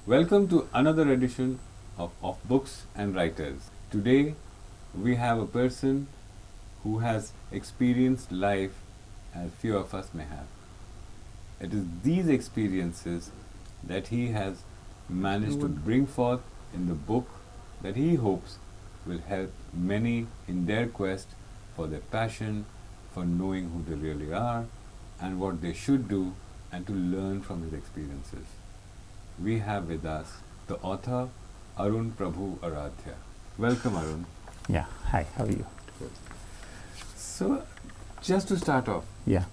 Welcome to another edition of Books and Writers. Today we have a person who has experienced life as few of us may have. It is these experiences that he has managed to bring forth in the book that he hopes will help many in their quest for their passion, for knowing who they really are and what they should do, and to learn from his experiences. We have with us the author Arun Prabhu-Aradhya. Welcome, Arun. Yeah, hi, how are you? So, just to start off, Yeah,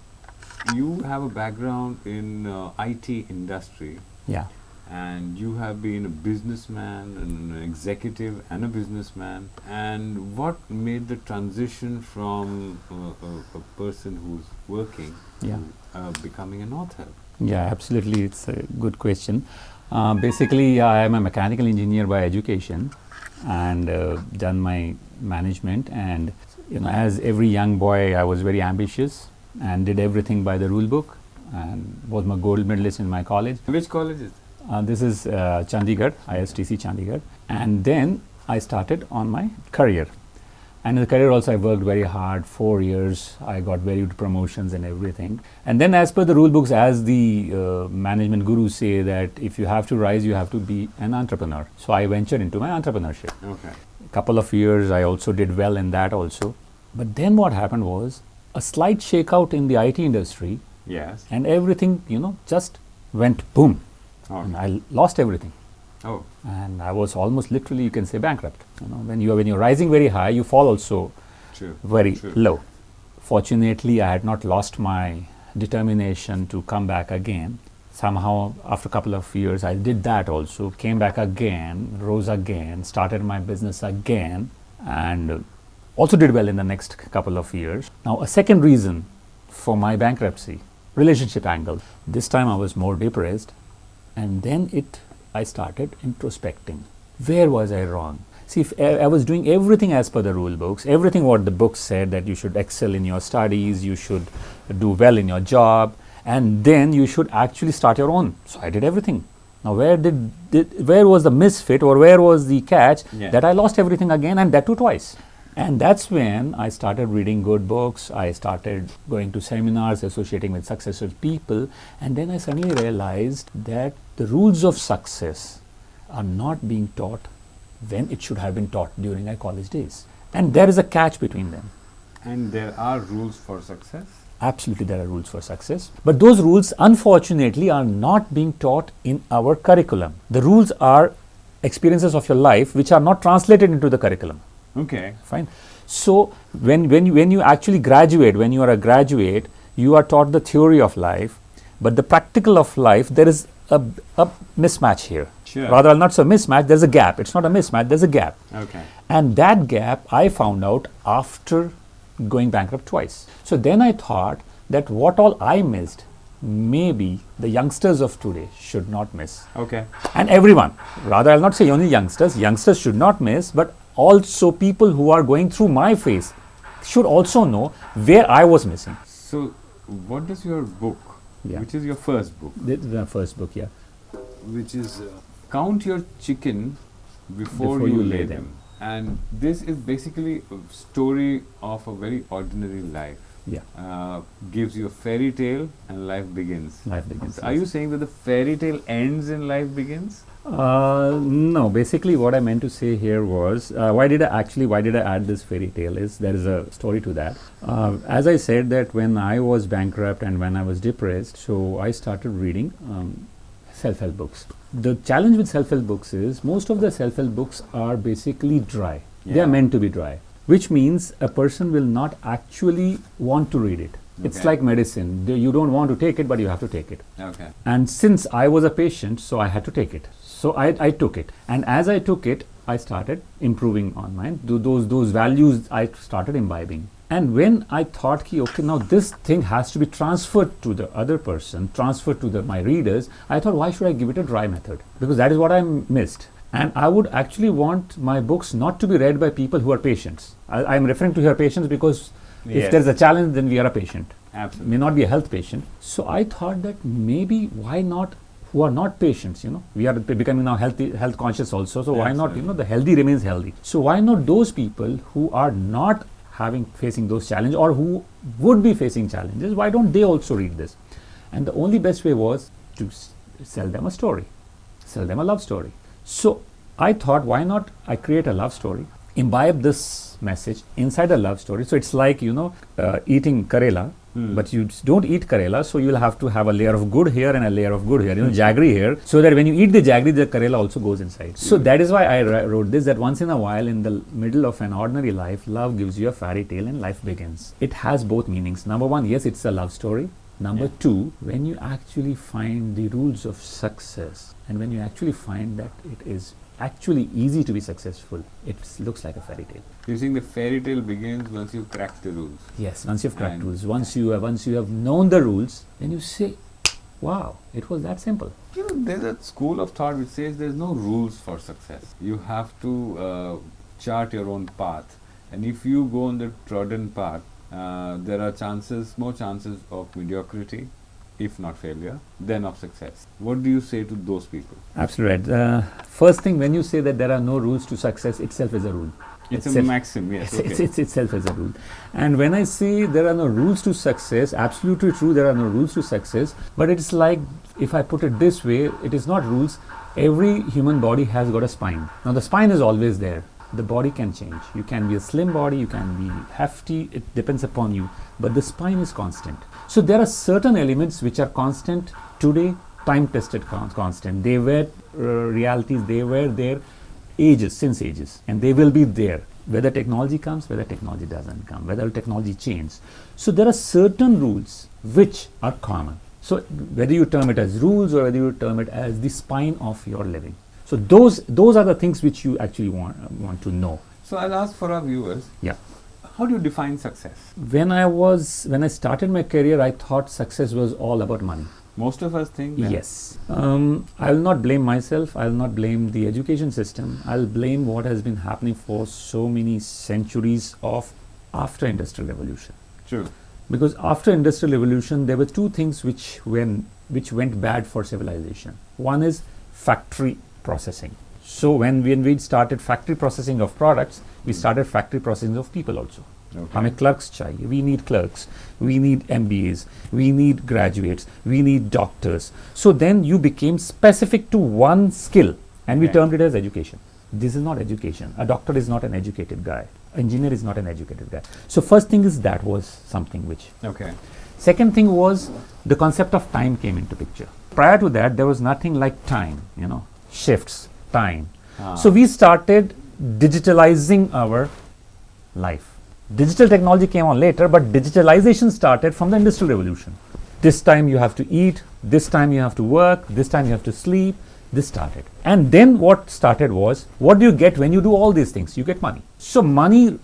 you have a background in IT industry, yeah. and you have been a businessman, an executive and a businessman. And what made the transition from a person who's working Yeah. to becoming an author? Yeah, absolutely. It's a good question. Basically, I am a mechanical engineer by education and done my management. And as every young boy, I was very ambitious and did everything by the rule book and was my gold medalist in my college. Which college is it? This is Chandigarh, ISTC Chandigarh. And then I started on my career. And in the career also I worked very hard, 4 years. I got very good promotions and everything. And then as per the rule books, as the management gurus say that if you have to rise, you have to be an entrepreneur. So I ventured into my entrepreneurship. Okay. A couple of years I also did well in that also. But then what happened was a slight shakeout in the IT industry Yes. and everything, just went boom. And Okay. I lost everything. Oh, And I was almost literally, you can say, bankrupt. When you're rising very high, you fall also true. very True. low. Fortunately, I had not lost my determination to come back again. Somehow, after a couple of years, I did that also, came back again, rose again, started my business again, and also did well in the next couple of years. Now, a second reason for my bankruptcy, relationship angle. This time I was more depressed, and then I started introspecting. Where was I wrong? See, if I was doing everything as per the rule books, everything what the books said, that you should excel in your studies, you should do well in your job, and then you should actually start your own. So I did everything. Now where was the misfit, or where was the catch, Yeah. that I lost everything again, and that too twice. And that's when I started reading good books. I started going to seminars, associating with successful people, and then I suddenly realized that the rules of success are not being taught when it should have been taught during our college days. And there is a catch between them. And there are rules for success? Absolutely, there are rules for success. But those rules, unfortunately, are not being taught in our curriculum. The rules are experiences of your life which are not translated into the curriculum. Okay. Fine. So when you actually graduate, when you are a graduate, you are taught the theory of life, but the practical of life, there is a mismatch here. Sure. Rather, not so mismatch, there's a gap. It's not a mismatch, there's a gap. Okay. And that gap I found out after going bankrupt twice. So then I thought that what all I missed, maybe the youngsters of today should not miss. Okay. And everyone, rather I'll not say only youngsters should not miss, but also people who are going through my phase should also know where I was missing. So, what does your book, Yeah. which is your first book, This is the first book, yeah. which is Count Your Chicken Before You Lay Them. And this is basically a story of a very ordinary life. Yeah, Gives you a fairy tale and life begins. life begins. So are you saying that the fairy tale ends and life begins? No, basically what I meant to say here was, why did I add this fairy tale is, there is a story to that. As I said that when I was bankrupt and when I was depressed, so I started reading self-help books. The challenge with self-help books is most of the self-help books are basically dry. They Yeah. are meant to be dry, which means a person will not actually want to read it. It's Okay. like medicine. You don't want to take it, but you have to take it. Okay. And since I was a patient, so I had to take it. So I took it. And as I took it, I started improving on mine. Those values I started imbibing. And when I thought, okay, now this thing has to be transferred to the other person, transferred to my readers, I thought, why should I give it a dry method? Because that is what I missed. And I would actually want my books not to be read by people who are patients. I'm referring to here patients because if there's a challenge, then we are a patient. Absolutely. May not be a health patient. So I thought that maybe why not who are not patients, we are becoming now health conscious also. So why not, Absolutely. the healthy remains healthy. So why not those people who are not facing those challenges, or who would be facing challenges, why don't they also read this? And the only best way was to sell them a story, sell them a love story. So I thought, why not I create a love story, imbibe this message inside a love story. So it's like, eating Karela, but you don't eat Karela, so you'll have to have a layer of good here and a layer of good here, jaggery here, so that when you eat the jaggery, the Karela also goes inside. So that is why I wrote this, that once in a while, in the middle of an ordinary life, love gives you a fairy tale and life begins. It has both meanings. Number one, yes, it's a love story. Number two, when you actually find the rules of success, and when you actually find that it is actually easy to be successful, it looks like a fairy tale. You think the fairy tale begins once you crack the rules? Yes, once you've cracked And rules, once you have known the rules, then you say, wow, it was that simple. There's a school of thought which says there's no rules for success. You have to chart your own path, and if you go on the trodden path, there are more chances of mediocrity, if not failure, than of success. What do you say to those people? Absolutely right. First thing, when you say that there are no rules to success, itself is a rule. It's a maxim, yes. It's itself as a rule. And when I say there are no rules to success, absolutely true, there are no rules to success, but it's like, if I put it this way, it is not rules. Every human body has got a spine. Now the spine is always there. The body can change. You can be a slim body, you can be hefty, it depends upon you, but the spine is constant. So there are certain elements which are constant today, time tested constant. They were realities, they were there since ages, and they will be there, whether technology comes, whether technology doesn't come, whether technology changes. So there are certain rules which are common. So whether you term it as rules or whether you term it as the spine of your living. So those are the things which you actually want to know. So I'll ask for our viewers, Yeah. how do you define success? When I started my career, I thought success was all about money. Most of us think that. Yes. I will not blame myself. I will not blame the education system. I'll blame what has been happening for so many centuries of after Industrial Revolution. True. Because after Industrial Revolution, there were two things which went bad for civilization. One is factory processing. So when we started factory processing of products, we started factory processing of people also. Okay. हमें clerks चाहिए. We need clerks. We need MBAs. We need graduates. We need doctors. So then you became specific to one skill, and we Okay. termed it as education. This is not education. A doctor is not an educated guy. Engineer is not an educated guy. So first thing is that was something which. Okay. Second thing was the concept of time came into picture. Prior to that, there was nothing like time, shifts, time. So we started digitalizing our life. Digital technology came on later, but digitalization started from the Industrial Revolution. This time you have to eat, this time you have to work, this time you have to sleep. This started. And then what started was, what do you get when you do all these things? You get money. So money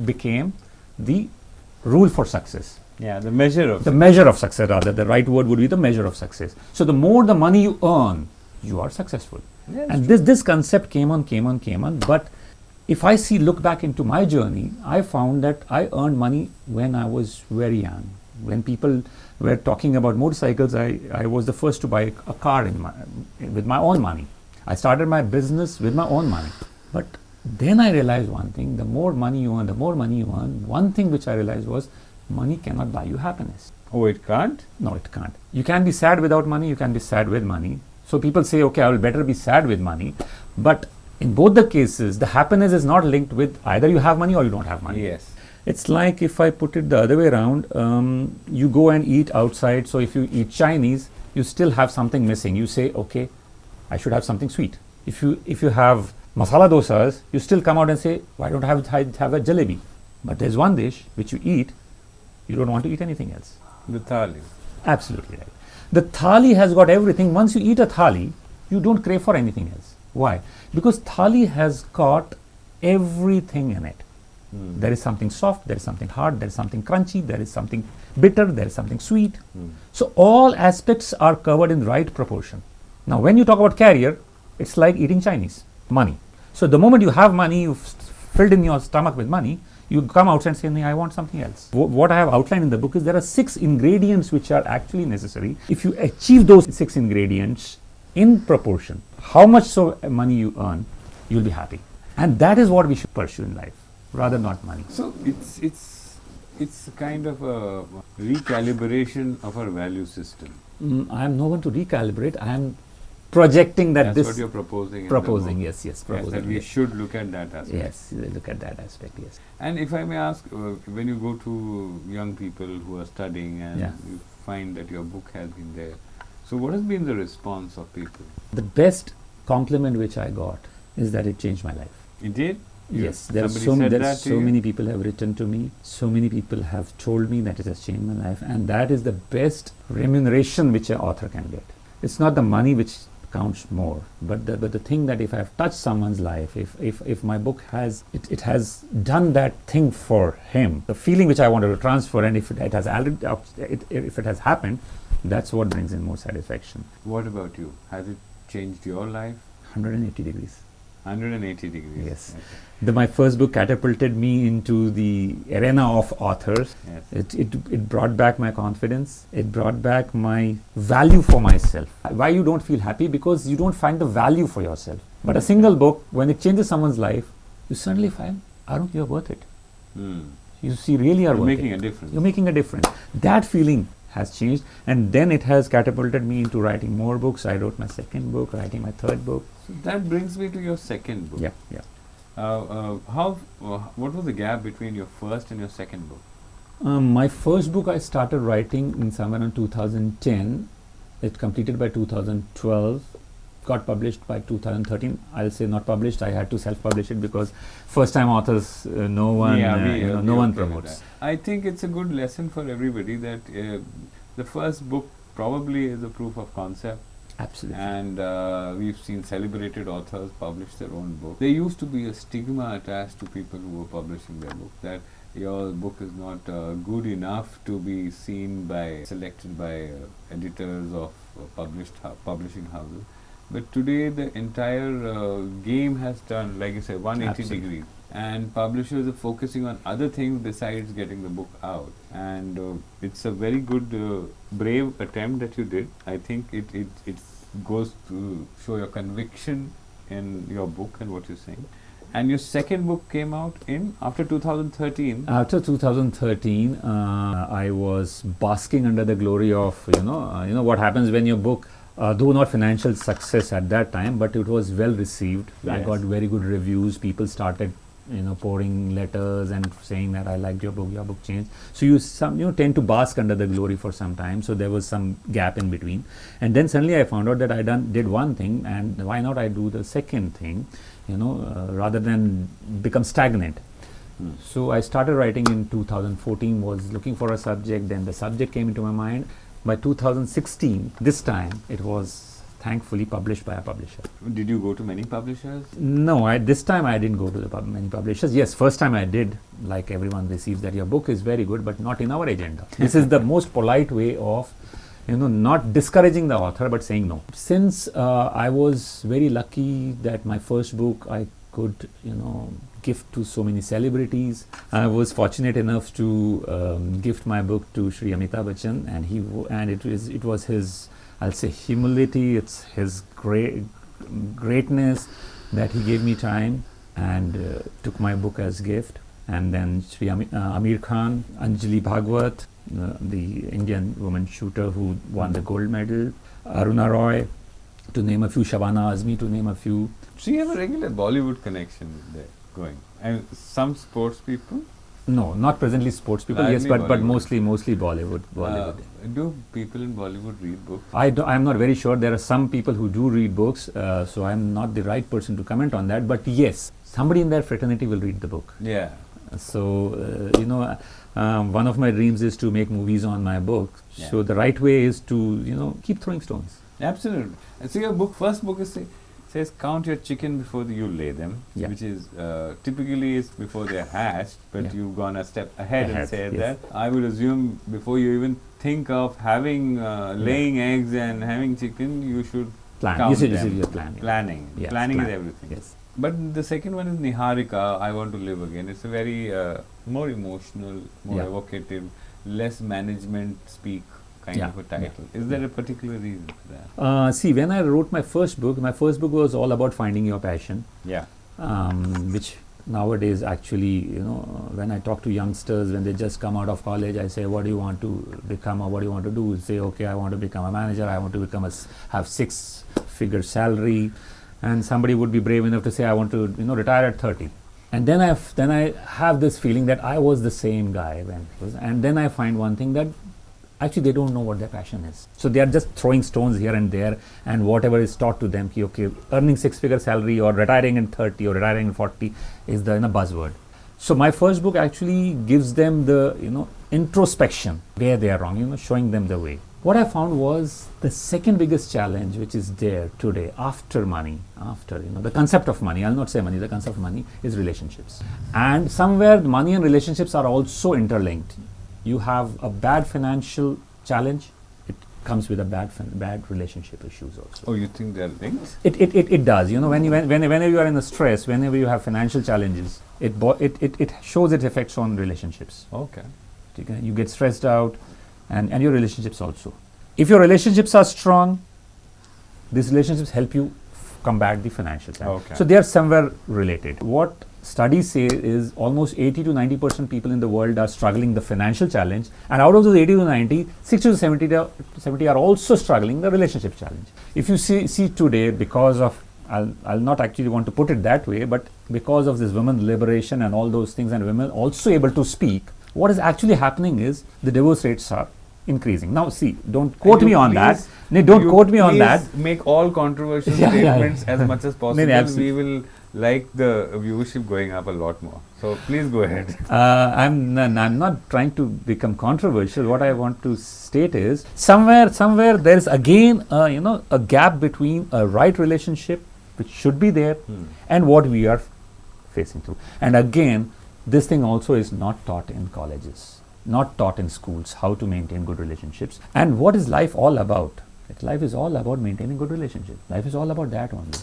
became the rule for success. Yeah, the measure of The measure of success, rather, the right word would be the measure of success. So the more the money you earn, you are successful. Yes, And this concept came on. But if I look back into my journey, I found that I earned money when I was very young. When people were talking about motorcycles, I was the first to buy a car with my own money. I started my business with my own money. But then I realized one thing: the more money you earn, one thing which I realized was, money cannot buy you happiness. Oh, it can't? No, it can't. You can be sad without money, you can be sad with money. So people say, okay, I will better be sad with money. But in both the cases, the happiness is not linked with either you have money or you don't have money. Yes. It's like, if I put it the other way around, you go and eat outside. So if you eat Chinese, you still have something missing. You say, okay, I should have something sweet. If you have masala dosas, you still come out and say, why don't I have a jalebi? But there's one dish which you eat, you don't want to eat anything else. The thali. Absolutely right. The thali has got everything. Once you eat a thali, you don't crave for anything else. Why? Because thali has got everything in it. There is something soft, there is something hard, there is something crunchy, there is something bitter, there is something sweet. So all aspects are covered in right proportion. Now when you talk about career, it's like eating Chinese. Money. So the moment you have money, you've filled in your stomach with money, You come outside and say, "No, I want something else." What I have outlined in the book is there are 6 ingredients which are actually necessary. If you achieve those 6 ingredients in proportion, how much so money you earn, you'll be happy. And that is what we should pursue in life, rather not money. So it's kind of a recalibration of our value system. I am no one to recalibrate. I am projecting that That's what you're proposing. In the book. yes, proposing. That we yes. should look at that aspect. Yes, look at that aspect. Yes. And if I may ask, when you go to young people who are studying and Yeah. you find that your book has been there, so what has been the response of people? The best compliment which I got is that it changed my life. It did? Yes, there are Somebody said that to so you? many people have written to me. So many people have told me that it has changed my life, and that is the best remuneration which an author can get. It's not the money which counts more, but the thing that if I have touched someone's life, if my book has it has done that thing for him, the feeling which I wanted to transfer, and if it has if it has happened, that's what brings in more satisfaction. What about you? Has it changed your life? 180 degrees. 180 degrees. Yes. Okay. My first book catapulted me into the arena of authors. Yes. It brought back my confidence. It brought back my value for myself. Why you don't feel happy? Because you don't find the value for yourself. But a single book, when it changes someone's life, you suddenly find, Arun, you're worth it. You see, really are You're worth making it. a difference. You're making a difference. That feeling has changed, and then it has catapulted me into writing more books. I wrote my second book, writing my third book. So that brings me to your second book. Yeah. What was the gap between your first and your second book? My first book I started writing in somewhere in 2010. It completed by 2012. Got published by 2013. I'll say not published. I had to self-publish it because first-time authors, no one promotes. I think it's a good lesson for everybody that the first book probably is a proof of concept. Absolutely. And we've seen celebrated authors publish their own book. There used to be a stigma attached to people who were publishing their book, that your book is not good enough to be selected by editors of publishing houses. But today the entire game has turned, like you say, 180 Absolutely. degrees. And publishers are focusing on other things besides getting the book out. And it's a very good, brave attempt that you did. I think it goes to show your conviction in your book and what you're saying. And your second book came out after 2013. After 2013, I was basking under the glory of what happens when your book, though not financial success at that time, but it was well received. I Yes. got very good reviews. People started pouring letters and saying that I liked your book changed. So you tend to bask under the glory for some time. So there was some gap in between, and then suddenly I found out that I did one thing, and why not I do the second thing, rather than become stagnant. So I started writing in 2014. Was looking for a subject. Then the subject came into my mind. By 2016, this time it was thankfully published by a publisher. Did you go to many publishers? No, this time I didn't go to many publishers. Yes, first time I did, like everyone receives that your book is very good, but not in our agenda. This is the most polite way of, not discouraging the author, but saying no. Since I was very lucky that my first book I could, gift to so many celebrities. I was fortunate enough to gift my book to Shri Amitabh Bachchan, and it was his, I'll say, humility. It's his greatness that he gave me time and took my book as gift. And then Shri Amir Khan, Anjali Bhagwat, the Indian woman shooter who won the gold medal, Aruna Roy, to name a few, Shabana Azmi, to name a few. So you have a regular Bollywood connection there going, and some sports people. No, not presently sports people. Largely Yes, but Bollywood. mostly Bollywood. Do people in Bollywood read books? I'm not very sure. There are some people who do read books, so I'm not the right person to comment on that. But yes, somebody in their fraternity will read the book. Yeah. So one of my dreams is to make movies on my book. Yeah. So the right way is to keep throwing stones. Absolutely. And so your first book says count your chicken before you lay them, Yeah. which is typically is before they're hatched, but Yeah. you've gone a step ahead and said yes. that. I would assume before you even think of having laying eggs and having chicken, you should Plan. count You them. should plan. Yeah. Planning. Yes, Planning is plan. everything. Yes. But the second one is Niharika, I Want to Live Again. It's a very more emotional, more Yeah. evocative, less management speak kind Yeah, of a title. yeah, Is there a particular reason for that? See, when I wrote my first book was all about finding your passion, Yeah. which nowadays actually, when I talk to youngsters, when they just come out of college, I say, what do you want to become or what do you want to do? Say, okay, I want to become a manager, I want to become have 6-figure salary, and somebody would be brave enough to say, I want to, retire at 30. And then I have this feeling that I was the same guy and then I find one thing that actually they don't know what their passion is. So they are just throwing stones here and there, and whatever is taught to them, okay, earning 6-figure salary or retiring in 30 or retiring in 40 is the buzzword. So my first book actually gives them the introspection where they are wrong, showing them the way. What I found was the second biggest challenge which is there today after money, after the concept of money, I'll not say money, the concept of money is relationships. And somewhere money and relationships are also interlinked. You have a bad financial challenge, it comes with a bad relationship issues also. Oh, you think they're linked? It does. Whenever you are in a stress, whenever you have financial challenges, it shows its effects on relationships. Okay. Okay? You get stressed out, and your relationships also. If your relationships are strong, these relationships help you combat the financial challenge. Okay. So they are somewhere related. What studies say is almost 80 to 90% people in the world are struggling the financial challenge, and out of those 80 to 90, 60 to 70 are also struggling the relationship challenge. If you see today, because of I'll not actually want to put it that way, but because of this women's liberation and all those things, and women also able to speak, what is actually happening is the divorce rates are increasing. Now see, don't quote me on that. No, don't quote me on that. Make all controversial Yeah, statements as much as possible. absolutely. We will like the viewership going up a lot more. So please go ahead. I'm not trying to become controversial. What I want to state is somewhere there is again a gap between a right relationship which should be there and what we are facing through. And again, this thing also is not taught in colleges, not taught in schools, how to maintain good relationships. And what is life all about? Life is all about maintaining good relationships. Life is all about that only.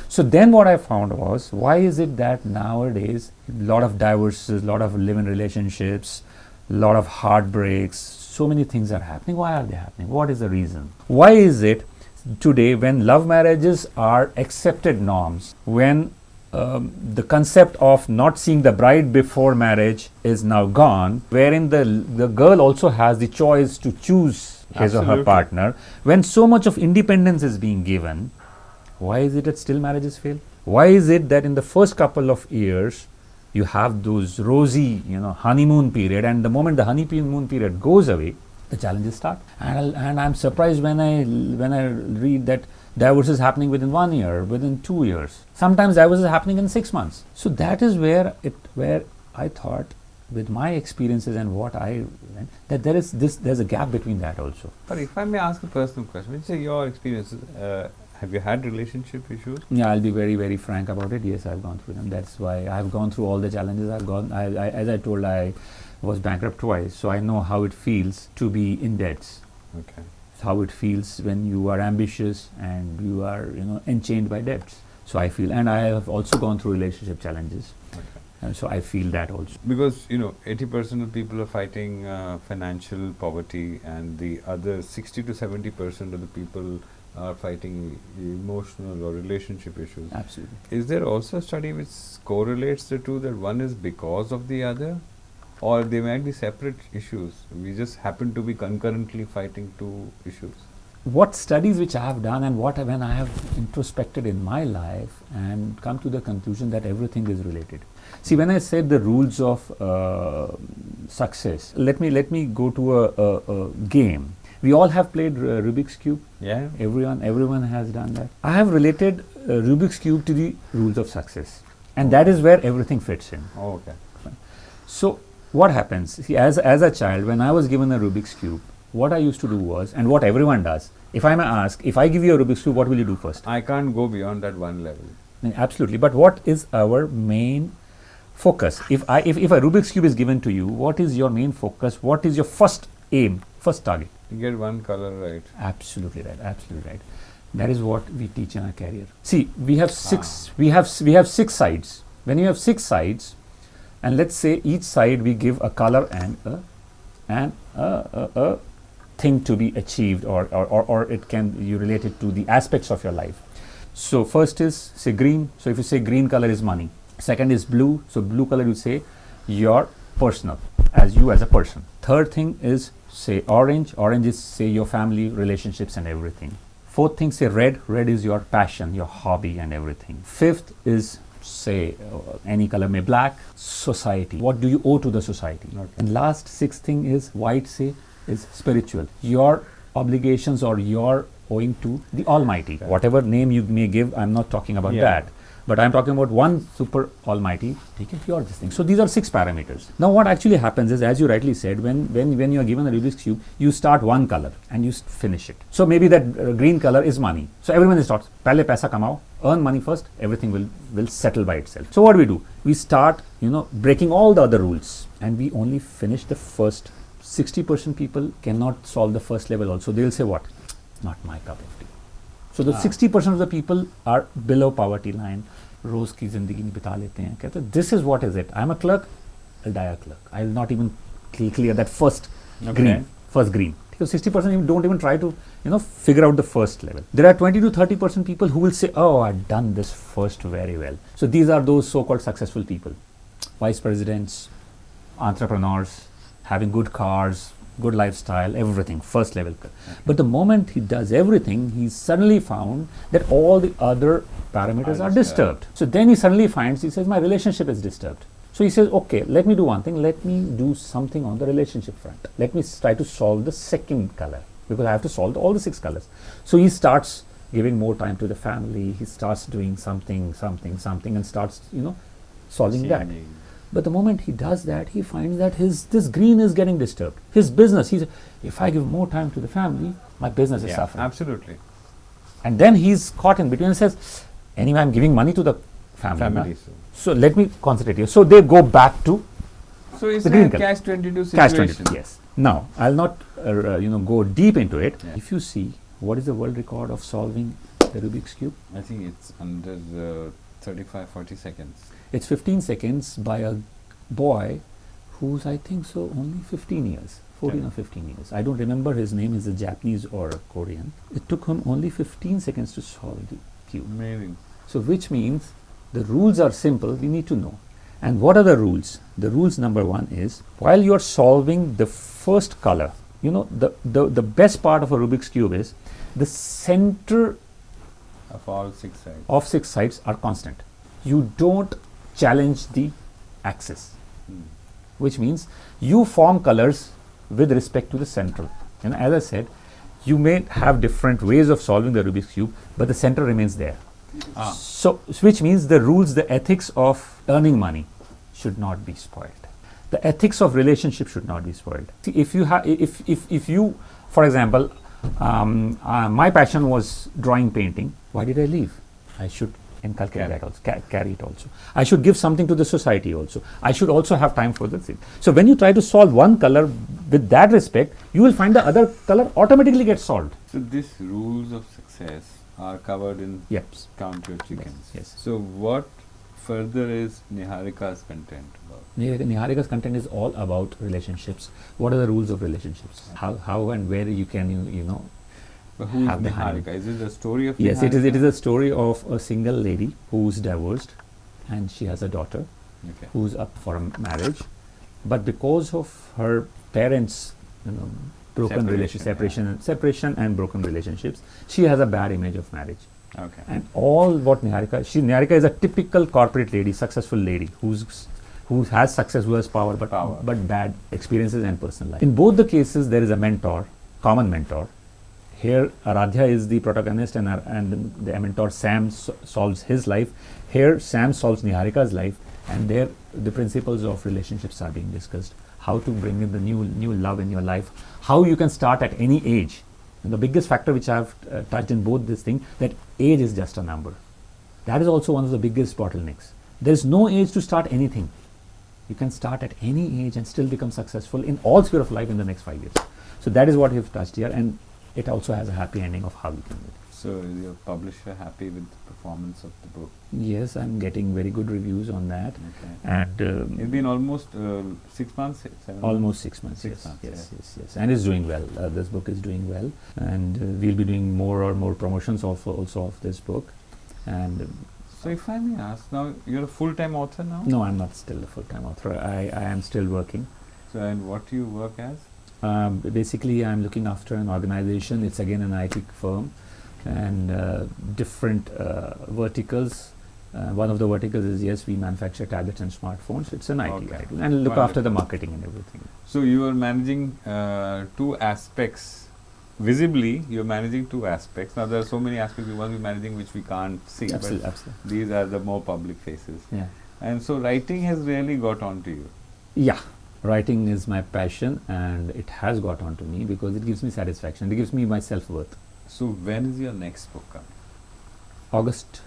So then what I found was, why is it that nowadays a lot of divorces, a lot of live-in relationships, a lot of heartbreaks, so many things are happening. Why are they happening? What is the reason? Why is it today when love marriages are accepted norms, when the concept of not seeing the bride before marriage is now gone, wherein the girl also has the choice to choose his or her partner, when so much of independence is being given, why is it that still marriages fail? Why is it that in the first couple of years you have those rosy, honeymoon period, and the moment the honeymoon period goes away, the challenges start? And I'm surprised when I read that divorce is happening within 1 year, within 2 years. Sometimes divorce is happening in 6 months. So that is where I thought, with my experiences and what I went, that there's a gap between that also. But if I may ask a personal question, which is your experiences? Have you had relationship issues? Yeah, I'll be very, very frank about it. Yes, I've gone through them. That's why I've gone through all the challenges I've gone. As I told, I was bankrupt twice, so I know how it feels to be in debts. Okay. How it feels when you are ambitious and you are, enchained by debts. So I feel, and I have also gone through relationship challenges. Okay. And so I feel that also. Because 80% of people are fighting financial poverty, and the other 60 to 70% of the people are fighting emotional or relationship issues. Absolutely. Is there also a study which correlates the two, that one is because of the other, or they might be separate issues? We just happen to be concurrently fighting two issues. What studies which I have done, and when I have introspected in my life and come to the conclusion that everything is related. See, when I said the rules of success, let me go to a game. We all have played Rubiks Cube. Yeah. Everyone has done that. I have related Rubiks Cube to the rules of success, and that is where everything fits in. Oh, okay. So what happens? See, as a child, when I was given a Rubik's Cube, what I used to do was, and what everyone does, if I may ask, if I give you a Rubik's Cube, what will you do first? I can't go beyond that one level. Absolutely. But what is our main focus? If a Rubik's Cube is given to you, what is your main focus? What is your first aim, first target? You get one color right. Absolutely right. Absolutely right. That is what we teach in our career. See, we have six. We have 6 sides. When you have 6 sides, and let's say each side we give a color and a thing to be achieved, or it can, you relate it to the aspects of your life. So first is, say, green. So if you say green color is money. Second is blue. So blue color you say your personal, as you as a person. Third thing is, say, orange. Orange is, say, your family, relationships and everything. Fourth thing, say, red. Red is your passion, your hobby and everything. Fifth is, say, any color, may black, society. What do you owe to the society? Okay. And last, sixth thing is white, say, is spiritual. Your obligations or your owing to the Almighty. Okay. Whatever name you may give, I'm not talking about that. But I'm talking about one super Almighty. Take it, your this thing. So these are 6 parameters. Now what actually happens is, as you rightly said, when you are given a Rubiks Cube, you start one color and you finish it. So maybe that green color is money. So everyone is taught, pehle paisa kamao, earn money first, everything will settle by itself. So what do? We start, breaking all the other rules, and we only finish the first. 60% people cannot solve the first level also. They will say, what? Not my cup of tea. So the 60% of the people are below poverty line. रोज की जिंदगी में बिता लेते हैं, कहते हैं this is what is it. I'm a clerk, I'll die a clerk. I'll not even clear that first green. Because 60% you don't even try to figure out the first level. There are 20 to 30% people who will say, oh, I've done this first very well. So these are those so-called successful people, vice presidents, entrepreneurs, having good cars, good lifestyle, everything, first level. But the moment he does everything, he suddenly found that all the other parameters are disturbed. So then he suddenly finds, he says, my relationship is disturbed. So he says, okay, let me do one thing, let me do something on the relationship front. Let me try to solve the second color, because I have to solve all the 6 colors. So he starts giving more time to the family, he starts doing something, and starts, solving that. But the moment he does that, he finds that this green is getting disturbed. His business, if I give more time to the family, my business is suffering. Absolutely. And then he's caught in between and says, anyway, I'm giving money to the family. So let me concentrate here. So they go back to it's the green a color. catch-22 situation. Catch-22, yes. Now, I'll not go deep into it. Yeah. If you see, what is the world record of solving the Rubik's Cube? I think it's under 35-40 seconds. It's 15 seconds by a boy who's, I think so, only 15 years. 14 or 15 years. I don't remember his name. He's a Japanese or a Korean. It took him only 15 seconds to solve the cube. Amazing. So which means the rules are simple, we need to know. And what are the rules? The rules number 1 is, while you're solving the first color, the best part of a Rubik's Cube is the center of all 6 sides. Of 6 sides are constant. You don't challenge the axis, which means you form colors with respect to the central. And as I said, you may have different ways of solving the Rubik's Cube, but the center remains there. So, which means the rules, the ethics of earning money should not be spoiled. The ethics of relationship should not be spoiled. See, if you, for example, my passion was drawing, painting. Why did I leave? I should inculcate that also, carry it also. I should give something to the society also. I should also have time for the thing. So when you try to solve one color with that respect, you will find the other color automatically gets solved. So these rules of success are covered in Count Your Chickens. Yes. So what further is Niharika's content about? Niharika's content is all about relationships. What are the rules of relationships? How and where you can, But who is Niharika? Is it a story of Yes, Niharika? it is a story of a single lady who's divorced and she has a daughter who's up for marriage. But because of her parents, broken separation and broken relationships, she has a bad image of marriage. Okay. And all what Niharika is a typical corporate lady, successful lady who has success, who has power, but bad experiences and personal life. In both the cases, there is a mentor, common mentor. Here, Aradhya is the protagonist, and the mentor Sam solves his life. Here, Sam solves Niharika's life, and there the principles of relationships are being discussed. How to bring in the new love in your life. How you can start at any age. And the biggest factor which I have touched in both this thing, that age is just a number. That is also one of the biggest bottlenecks. There is no age to start anything. You can start at any age and still become successful in all sphere of life in the next 5 years. So that is what we have touched here. And it also has a happy ending of how you can do it. So is your publisher happy with the performance of the book? Yes, I'm getting very good reviews on that. Okay. And It's been almost 6 months, 7 almost 6 months. 6 yes, months, yes, yeah. yes, yes. And it's doing well. This book is doing well. And we'll be doing more promotions also of this book. And So if I may ask, now you're a full-time author now? no, I'm not still a full-time author. I am still working. So and what do you work as? Basically, I'm looking after an organization. It's again an IT firm, and different verticals. One of the verticals is, yes, we manufacture tablets and smartphones. It's an IT, Okay. I do, and look after Wonderful. the marketing and everything. So you are managing two aspects. Visibly, you're managing two aspects. Now there are so many aspects you must be managing which we can't see. Absolutely, But absolutely. these are the more public faces. Yeah, And so writing has really got on to you. yeah. Writing is my passion, and it has got on to me because it gives me satisfaction. It gives me my self-worth. So when is your next book coming? August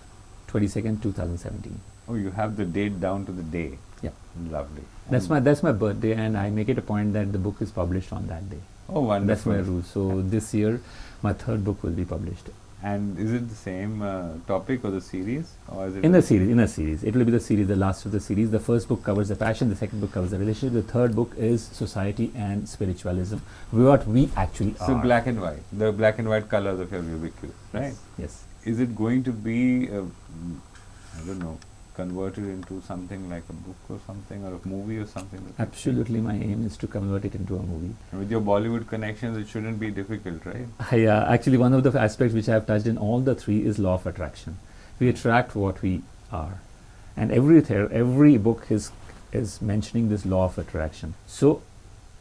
22nd, 2017. Oh, you have the date down to the day. Yeah. Lovely. That's my birthday, and I make it a point that the book is published on that day. Oh, wonderful. That's my rule. So this year, my third book will be published. And is it the same topic or the series? Or is it In a series. It will be the series, the last of the series. The first book covers the passion, the second book covers the relationship, the third book is society and spiritualism, what we actually So are. black and white, the black and white colors of your Rubiks Cube, right? Yes. Is it going to be, I don't know, converted into something like a book or something, or a movie or something? Like Absolutely, my aim is to convert it into a movie. that? With your Bollywood connections, it shouldn't be difficult, right? Actually, one of the aspects which I have touched in all the three is law of attraction. We attract what we are, and every book is mentioning this law of attraction. So,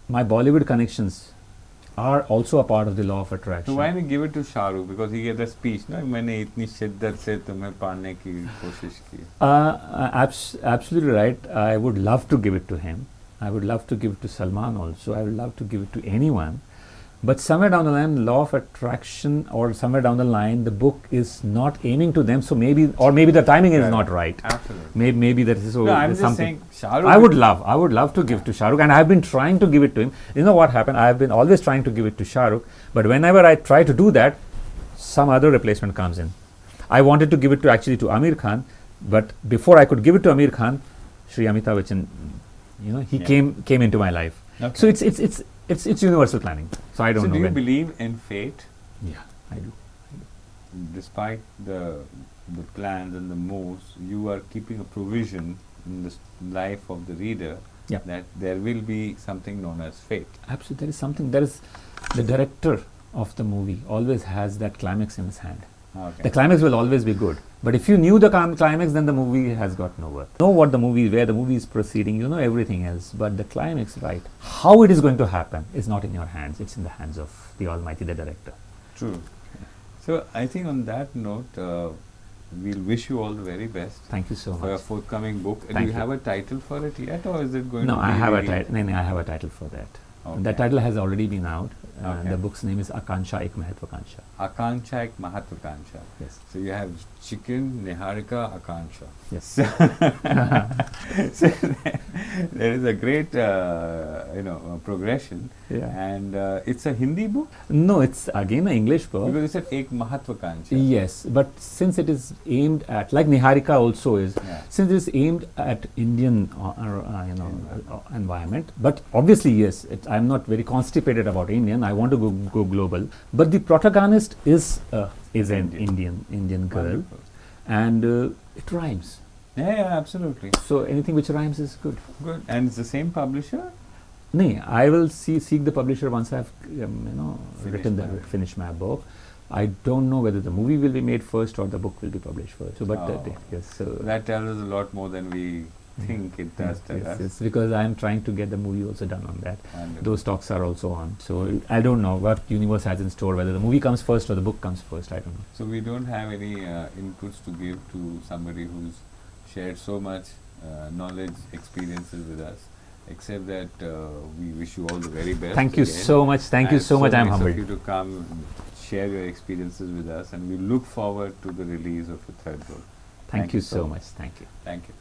my Bollywood connections are also a part of the law of attraction. So why not give it to Shah Rukh? Because he gave the speech, no? मैंने इतनी शिद्दत से तुम्हें पाने की कोशिश की. Absolutely right. I would love to give it to him. I would love to give it to Salman also. I would love to give it to anyone. But somewhere down the line, law of attraction, or somewhere down the line, the book is not aiming to them. So maybe the timing is not right. Absolutely. Maybe that is so. No, I'm there's just something. saying, Shah Rukh. I would love to give to Shah Rukh, and I have been trying to give it to him. You know what happened? I have been always trying to give it to Shah Rukh, but whenever I try to do that, some other replacement comes in. I wanted to give it to Amir Khan, but before I could give it to Amir Khan, Shri Amitabh Bachchan, he came into my life. Okay. So it's universal planning. So I don't know. So do you when. believe in fate? Yeah, I do. Despite the plans and the moves, you are keeping a provision in the life of the reader Yeah. that there will be something known as fate. Absolutely, there is something. There is the director of the movie always has that climax in his hand. Okay. The climax will always be good. But if you knew the climax, then the movie has got no worth. Know what where the movie is proceeding, you know everything else. But the climax, right? How it is going to happen is not in your hands. It's in the hands of the Almighty, the director. True. So I think on that note, we'll wish you all the very best Thank you so for your much. forthcoming book. Do Thank you you. have a title for it yet, or is it going No, to be I have a really- title. No, I have a title for that. Okay. That title has already been out. Okay. The book's name is Akansha Ek Mahatwakansha. Akanksha Ek Mahatwakansha. Yes. So you have Chicken, Niharika, Akansha. Yes. So there is a great, progression. Yeah. And it's a Hindi book? No, it's again an English book. Because you said Ek Mahatwakansha. Yes, but since it is aimed at, like Niharika also is, Yeah. since it is aimed at Indian, environment. But obviously, yes, I'm not very constipated about Indian. I want to go global. But the protagonist is an Indian girl, Wonderful. and it rhymes. Yeah, absolutely. So anything which rhymes is good. Good. And it's the same publisher? No, I will seek the publisher once I've finished my book. I don't know whether the movie will be made first or the book will be published first. So, but yes, so That tells us a lot more than we think it does tell us. yes, because I am trying to get the movie also done on that. Wonderful. Those talks are also on. So I don't know what universe has in store, whether the movie comes first or the book comes first. I don't know. So we don't have any inputs to give to somebody who's shared so much knowledge, experiences with us, except that we wish you all the very best. Thank you again. so much. Thank you And so much. I'm nice humbled. of you to come and share your experiences with us, and we look forward to the release of your third book. Thank you so much. Thank you. Thank you.